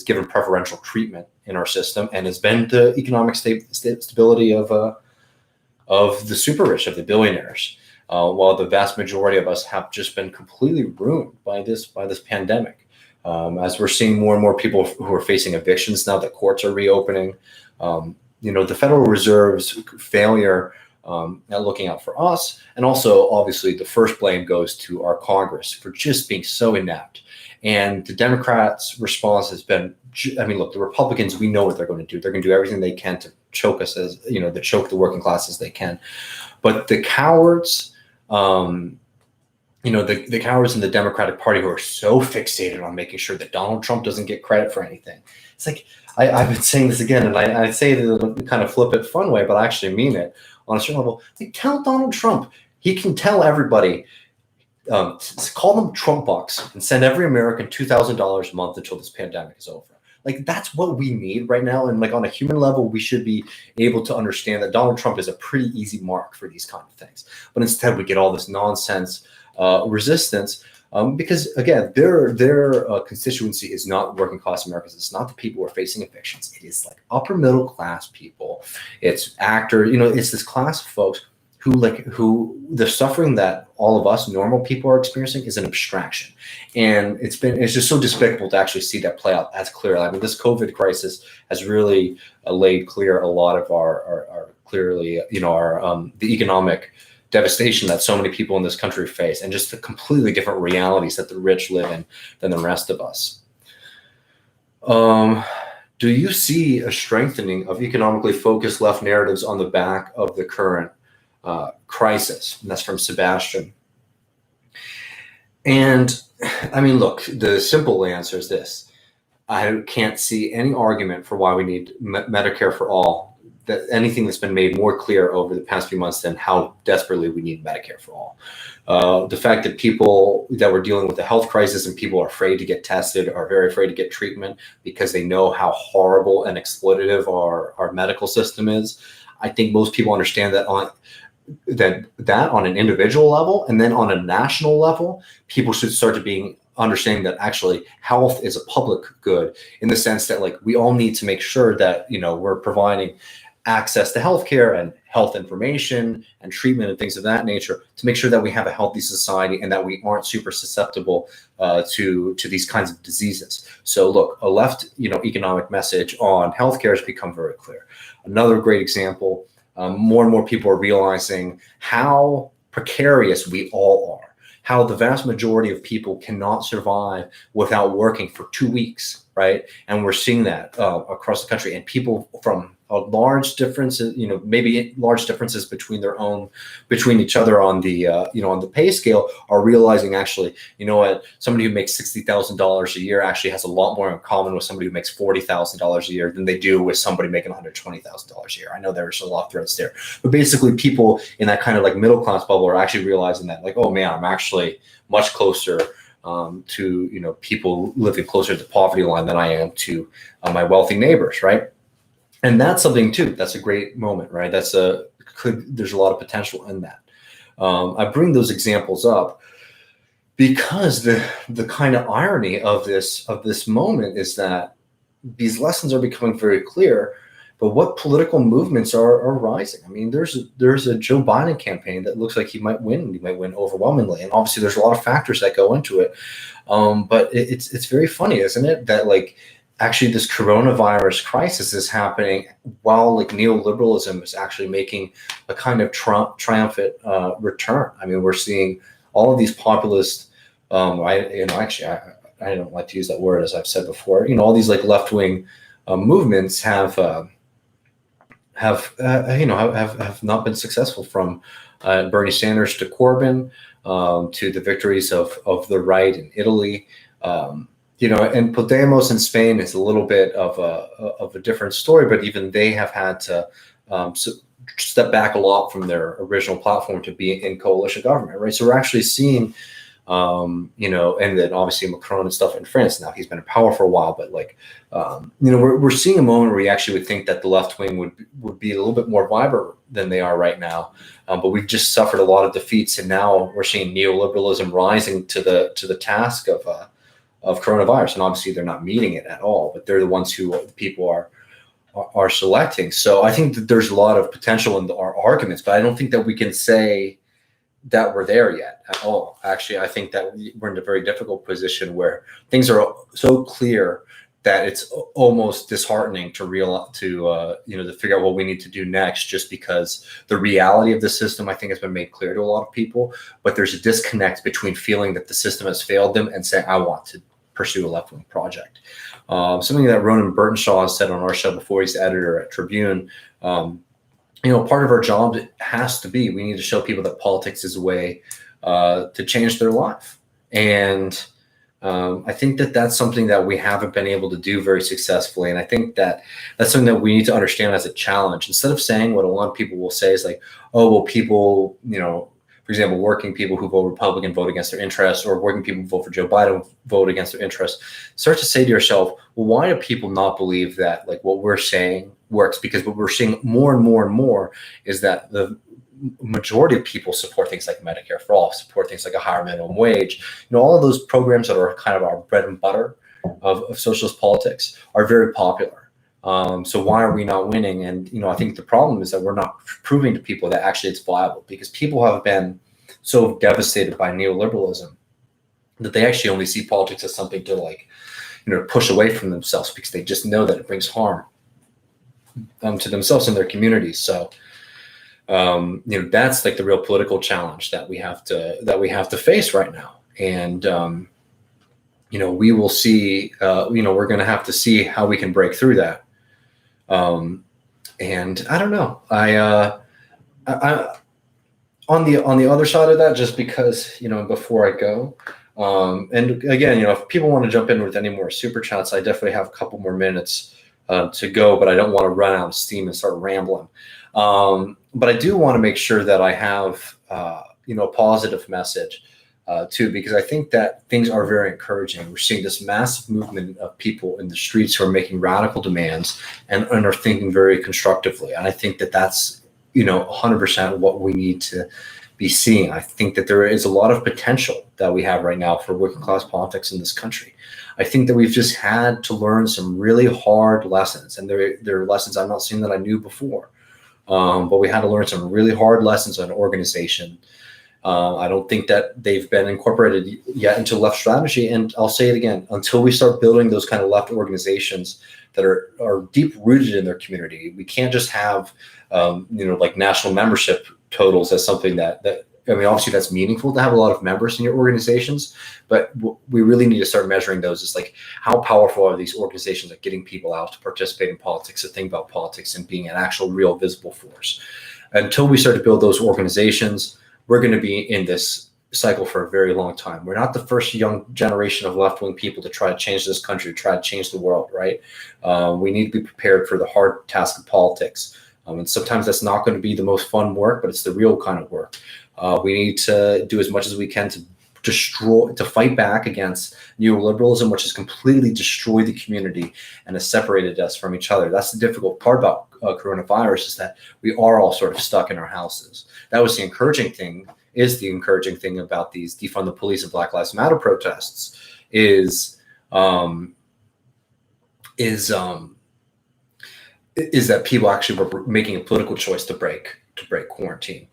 given preferential treatment in our system, and has been the economic stability of the super rich, of the billionaires, while the vast majority of us have just been completely ruined by this pandemic. As we're seeing more and more people who are facing evictions now that courts are reopening, the Federal Reserve's failure at looking out for us, and also obviously the first blame goes to our Congress for just being so inept. And the Democrats' response has been, look, the Republicans, we know what they're going to do. They're going to do everything they can to choke us to choke the working class as they can. But the cowards, the cowards in the Democratic Party who are so fixated on making sure that Donald Trump doesn't get credit for anything. It's like, I've been saying this again, and I say it in a kind of flippant, fun way, but I actually mean it on a certain level. Like, tell Donald Trump, he can tell everybody, call them Trump bucks and send every American $2,000 a month until this pandemic is over. Like, that's what we need right now. And like on a human level, we should be able to understand that Donald Trump is a pretty easy mark for these kind of things. But instead we get all this nonsense resistance because again, their constituency is not working class Americans. It's not the people who are facing evictions. It is like upper middle class people. It's actors, it's this class of folks who the suffering that all of us normal people are experiencing is an abstraction. And it's just so despicable to actually see that play out as clearly. I mean, this COVID crisis has really laid clear a lot of our clearly, the economic devastation that so many people in this country face, and just the completely different realities that the rich live in than the rest of us. Do you see a strengthening of economically focused left narratives on the back of the current crisis? And that's from Sebastian. And I mean, look, the simple answer is this. I can't see any argument for why we need Medicare for all, that anything that's been made more clear over the past few months than how desperately we need Medicare for all. The fact that people that we're dealing with the health crisis and people are afraid to get tested, are very afraid to get treatment because they know how horrible and exploitative our medical system is. I think most people understand that on an individual level, and then on a national level, people should start to understanding that actually health is a public good, in the sense that like we all need to make sure that we're providing access to healthcare and health information and treatment and things of that nature to make sure that we have a healthy society and that we aren't super susceptible to these kinds of diseases. So look, a left economic message on healthcare has become very clear. Another great example. More and more people are realizing how precarious we all are, how the vast majority of people cannot survive without working for 2 weeks, right? And we're seeing that across the country, and people from large differences, maybe large differences between each other on the on the pay scale, are realizing actually, what, somebody who makes $60,000 a year actually has a lot more in common with somebody who makes $40,000 a year than they do with somebody making $120,000 a year. I know there's a lot of threads there, but basically people in that kind of like middle class bubble are actually realizing that, like, oh man, I'm actually much closer to people living closer to the poverty line than I am to my wealthy neighbors, right? And that's something too. That's a great moment, right? There's a lot of potential in that. I bring those examples up because the kind of irony of this moment is that these lessons are becoming very clear. But what political movements are rising? I mean, there's a Joe Biden campaign that looks like he might win. He might win overwhelmingly, and obviously there's a lot of factors that go into it. But it's very funny, isn't it, that like actually this coronavirus crisis is happening while like neoliberalism is actually making a kind of triumphant return. I mean, we're seeing all of these populist. I don't like to use that word, as I've said before. All these like left-wing movements have not been successful, from Bernie Sanders to Corbyn, to the victories of the right in Italy. And Podemos in Spain is a little bit of a different story, but even they have had to step back a lot from their original platform to be in coalition government, right? So we're actually seeing, and then obviously Macron and stuff in France. Now he's been in power for a while, but like, we're seeing a moment where you actually would think that the left wing would be a little bit more vibrant than they are right now. But we've just suffered a lot of defeats, and now we're seeing neoliberalism rising to the task of coronavirus. And obviously they're not meeting it at all, but they're the ones who people are selecting. So I think that there's a lot of potential in our arguments, but I don't think that we can say that we're there yet at all. Actually, I think that we're in a very difficult position where things are so clear that it's almost disheartening to figure out what we need to do next, just because the reality of the system, I think, has been made clear to a lot of people, but there's a disconnect between feeling that the system has failed them and saying, I want to pursue a left-wing project. Something that Ronan Burtenshaw has said on our show before. He's the editor at Tribune. Part of our job has to be, we need to show people that politics is a way to change their life. And I think that that's something that we haven't been able to do very successfully. And I think that that's something that we need to understand as a challenge. Instead of saying what a lot of people will say is like, oh, well, people, for example, working people who vote Republican vote against their interests, or working people who vote for Joe Biden vote against their interests. Start to say to yourself, well, why do people not believe that like what we're saying works? Because what we're seeing more and more and more is that the majority of people support things like Medicare for all, support things like a higher minimum wage. All of those programs that are kind of our bread and butter of socialist politics are very popular. So why are we not winning? And, I think the problem is that we're not proving to people that actually it's viable, because people have been so devastated by neoliberalism that they actually only see politics as something to like, push away from themselves, because they just know that it brings harm to themselves and their communities. So, that's like the real political challenge that we have to face right now. And, we will see, we're going to have to see how we can break through that. And I don't know, I on the other side of that, just because, before I go, and again, if people want to jump in with any more super chats, I definitely have a couple more minutes to go, but I don't want to run out of steam and start rambling. But I do want to make sure that I have, a positive message too, because I think that things are very encouraging. We're seeing this massive movement of people in the streets who are making radical demands and are thinking very constructively. And I think that that's, 100% what we need to be seeing. I think that there is a lot of potential that we have right now for working class politics in this country. I think that we've just had to learn some really hard lessons, and there are lessons I'm not seeing that I knew before. But we had to learn some really hard lessons on organization. I don't think that they've been incorporated yet into left strategy. And I'll say it again, until we start building those kind of left organizations that are deep rooted in their community, we can't just have, like national membership totals as something that I mean, obviously that's meaningful to have a lot of members in your organizations, but we really need to start measuring those as like, how powerful are these organizations at getting people out to participate in politics, to think about politics, and being an actual real visible force. Until we start to build those organizations, we're going to be in this cycle for a very long time. We're not the first young generation of left-wing people to try to change this country, try to change the world, right? We need to be prepared for the hard task of politics. And sometimes that's not going to be the most fun work, but it's the real kind of work. We need to do as much as we can to fight back against neoliberalism, which has completely destroyed the community and has separated us from each other. That's the difficult part about coronavirus, is that we are all sort of stuck in our houses. That was the encouraging thing about these defund the police and Black Lives Matter protests is that people actually were making a political choice to break quarantine.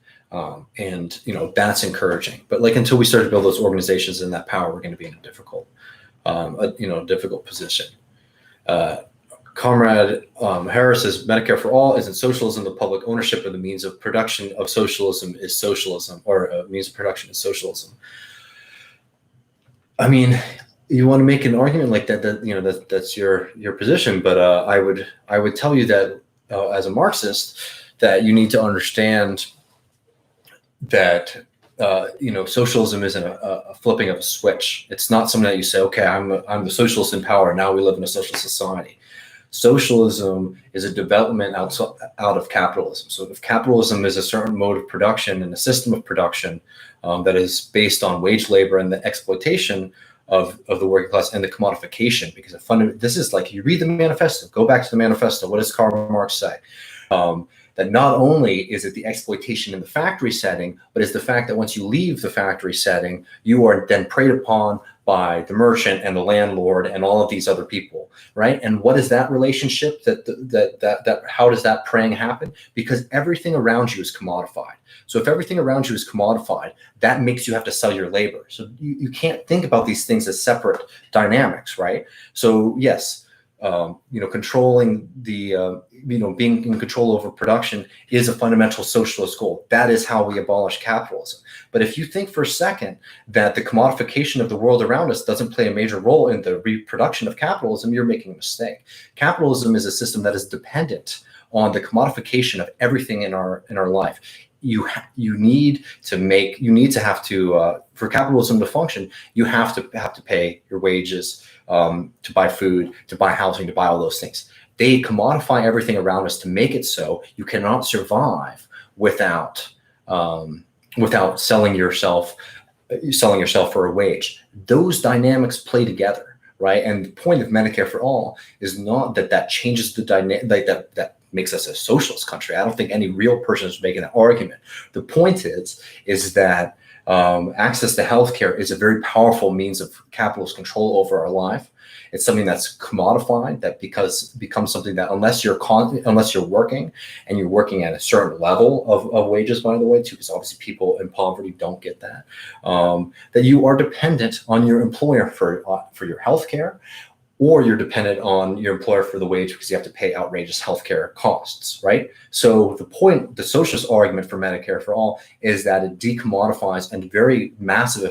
And that's encouraging. But like, until we start to build those organizations and that power, we're going to be in a difficult position. Comrade Harris says, Medicare for all isn't socialism. The public ownership of the means of production of socialism is socialism, or means of production is socialism. I mean, you want to make an argument like that, that's your position. But I would tell you that as a Marxist, that you need to understand that socialism isn't a flipping of a switch. It's not something that you say, okay, I'm the socialist in power, now we live in a socialist society. Socialism is a development out of capitalism. So if capitalism is a certain mode of production and a system of production that is based on wage labor and the exploitation of the working class and the commodification, because this is like, you read the manifesto, go back to the manifesto. What does Karl Marx say? That not only is it the exploitation in the factory setting, but it's the fact that once you leave the factory setting, you are then preyed upon by the merchant and the landlord and all of these other people, right? And what is that relationship? How does that preying happen? Because everything around you is commodified. So if everything around you is commodified, that makes you have to sell your labor. So you can't think about these things as separate dynamics, right? So yes, controlling the, being in control over production is a fundamental socialist goal. That is how we abolish capitalism. But if you think for a second that the commodification of the world around us doesn't play a major role in the reproduction of capitalism, you're making a mistake. Capitalism is a system that is dependent on the commodification of everything in our life. You need to have to for capitalism to function, you have to pay your wages, to buy food, to buy housing, to buy all those things. They commodify everything around us to make it so you cannot survive without selling yourself for a wage. Those dynamics play together, right? And the point of Medicare for all is not that changes the dynamic, like that makes us a socialist country. I don't think any real person is making that argument. The point is that access to healthcare is a very powerful means of capitalist control over our life. It's something that's commodified, that becomes something that unless you're working, and you're working at a certain level of wages, by the way, too, because obviously people in poverty don't get that, that you are dependent on your employer for your healthcare, or you're dependent on your employer for the wage because you have to pay outrageous healthcare costs, right? So the socialist argument for Medicare for all is that it decommodifies and very massive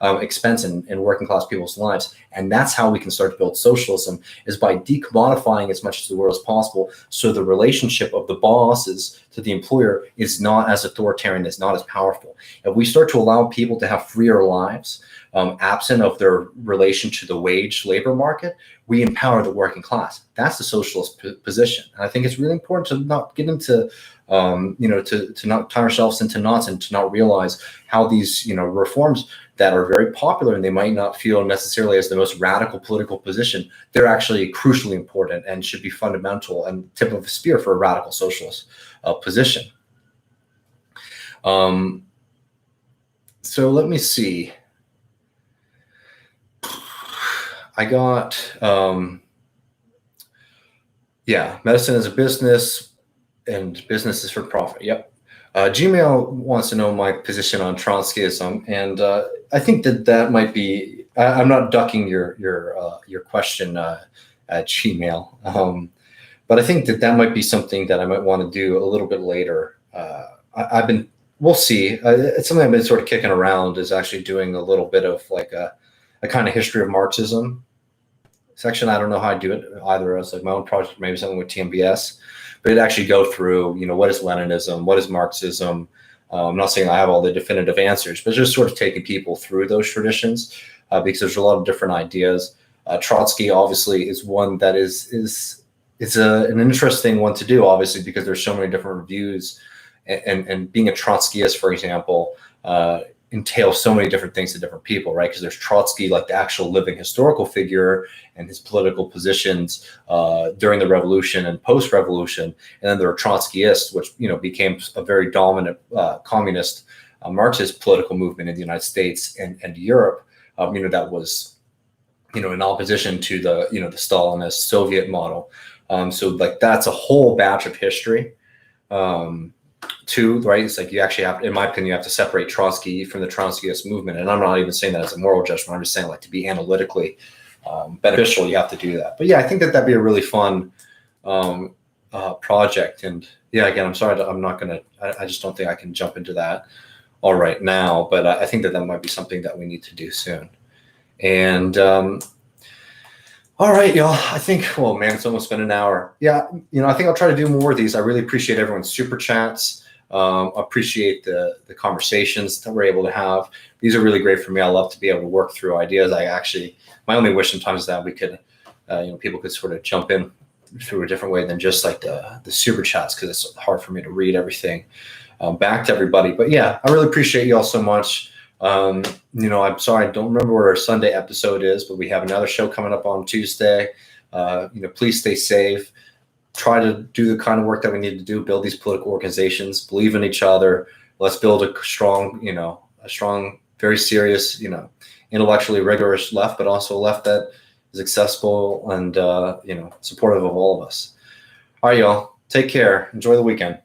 expense in working class people's lives. And that's how we can start to build socialism, is by decommodifying as much of the world as possible, so the relationship of the bosses to the employer is not as authoritarian, is not as powerful. If we start to allow people to have freer lives, absent of their relation to the wage labor market, we empower the working class. That's the socialist position. And I think it's really important to not get into, to not tie ourselves into knots, and to not realize how these, reforms that are very popular, and they might not feel necessarily as the most radical political position, they're actually crucially important and should be fundamental and tip of the spear for a radical socialist position. So let me see. I got, medicine is a business and business is for profit. Yep. Gmail wants to know my position on Trotskyism, and I think that might be. I'm not ducking your question at Gmail, but I think that might be something that I might want to do a little bit later. I've been we'll see. It's something I've been sort of kicking around, is actually doing a little bit of like a kind of history of Marxism section. I don't know how I do it either as like my own project, maybe something with TMBS, but it actually go through, what is Leninism, what is Marxism. I'm not saying I have all the definitive answers, but just sort of taking people through those traditions, because there's a lot of different ideas. Trotsky obviously is one that is an interesting one to do, obviously, because there's so many different views, and being a Trotskyist, for example, entails so many different things to different people, right? Because there's Trotsky, like the actual living historical figure, and his political positions during the revolution and post-revolution, and then there are Trotskyists, which became a very dominant communist Marxist political movement in the United States and Europe. That was in opposition to the the Stalinist Soviet model. So like that's a whole batch of history. Too, right? It's like you actually have, in my opinion, you have to separate Trotsky from the Trotskyist movement. And I'm not even saying that as a moral judgment. I'm just saying, like, to be analytically beneficial, you have to do that. But yeah, I think that'd be a really fun project. And yeah, again, I'm sorry, I'm not gonna. I just don't think I can jump into that all right now. But I think that might be something that we need to do soon. And all right, y'all. I think, well, man, it's almost been an hour. Yeah, I think I'll try to do more of these. I really appreciate everyone's super chats. Appreciate the conversations that we're able to have. These are really great for me. I love to be able to work through ideas. My only wish sometimes is that we could, people could sort of jump in through a different way than just like the super chats, because it's hard for me to read everything back to everybody. But yeah, I really appreciate you all so much. I'm sorry, I don't remember where our Sunday episode is, but we have another show coming up on Tuesday. Please stay safe. Try to do the kind of work that we need to do, build these political organizations, believe in each other. Let's build a strong, very serious, intellectually rigorous left, but also a left that is accessible and, supportive of all of us. All right, y'all. Take care. Enjoy the weekend.